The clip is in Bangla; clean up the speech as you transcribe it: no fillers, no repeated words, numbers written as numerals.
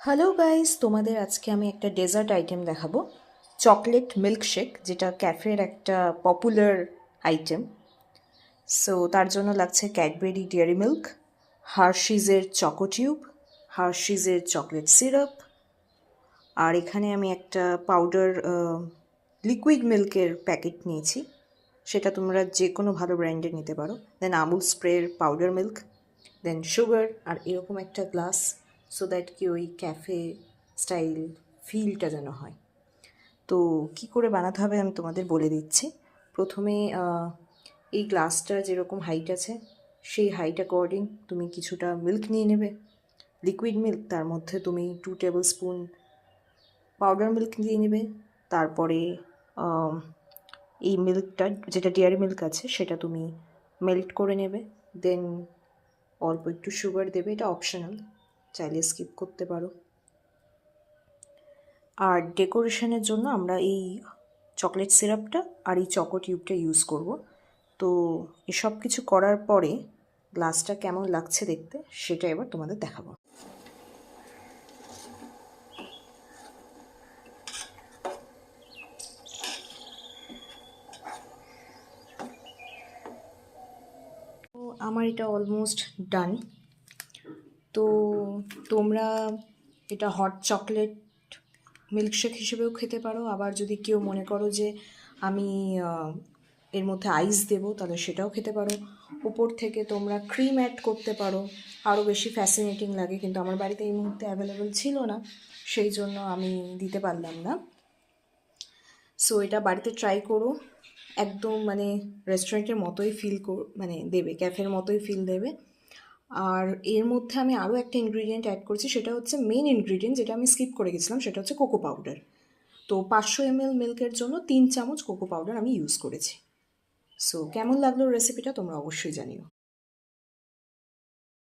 হ্যালো গাইস, তোমাদের আজকে আমি একটা ডেজার্ট আইটেম দেখাবো। চকলেট মিল্কশেক, যেটা ক্যাফের একটা পপুলার আইটেম। সো তার জন্য লাগছে ক্যাডবেরি ডেয়ারি মিল্ক, হার্শিজের চকো টিউব, হার্শিজের চকলেট সিরাপ, আর এখানে আমি একটা পাউডার লিকুইড মিল্কের প্যাকেট নিয়েছি। সেটা তোমরা যে কোনো ভালো ব্র্যান্ডের নিতে পারো। দেন আমুল স্প্রের পাউডার মিল্ক, দেন সুগার, আর এরকম একটা গ্লাস, সো দ্যাট কি ওই ক্যাফে স্টাইল ফিলটা যেন হয়। তো কি করে বানাতে হবে আমি তোমাদের বলে দিচ্ছি। প্রথমে এই গ্লাসটা যেরকম হাইট আছে সেই হাইট অ্যাকর্ডিং তুমি কিছুটা মিল্ক নিয়ে নেবে, লিকুইড মিল্ক। তার মধ্যে তুমি 2 টেবিল স্পুন পাউডার মিল্ক দিয়ে নেবে। তারপরে এই মিল্কটা, যেটা ডেয়ারি মিল্ক আছে, সেটা তুমি মেল্ট করে নেবে। দেন অল্প একটু সুগার দেবে, এটা অপশনাল, চাইলে স্কিপ করতে পারো। আর ডেকোরেশনের জন্য আমরা এই চকলেট সিরাপটা আর এই চকো টিউবটা ইউজ করব। তো এসব কিছু করার পরে গ্লাসটা কেমন লাগছে দেখতে সেটা এবার তোমাদের দেখাবো। তো আমার এটা অলমোস্ট ডান। তো তোমরা এটা হট চকলেট মিল্কশেক হিসেবেও খেতে পারো, আবার যদি কেউ মনে করো যে আমি এর মধ্যে আইস দেবো তাহলে সেটাও খেতে পারো। উপর থেকে তোমরা ক্রিম অ্যাড করতে পারো, আরও বেশি ফ্যাসিনেটিং লাগে, কিন্তু আমার বাড়িতে এই মুহূর্তে অ্যাভেলেবেল ছিল না, সেই জন্য আমি দিতে পারলাম না। সো এটা বাড়িতে ট্রাই করো, একদম মানে রেস্টুরেন্টের মতোই ফিল মানে দেবে, ক্যাফের মতোই ফিল দেবে। আর এর মধ্যে আমি আরও একটা ইনগ্রিডিয়েন্ট অ্যাড করছি, সেটা হচ্ছে মেন ইনগ্রিডিয়েন্ট, যেটা আমি স্কিপ করে গেছিলাম, সেটা হচ্ছে কোকো পাউডার। তো 500 ml মিল্কের জন্য 3 চামচ কোকো পাউডার আমি ইউজ করেছি। সো কেমন লাগলো রেসিপিটা তোমরা অবশ্যই জানিও।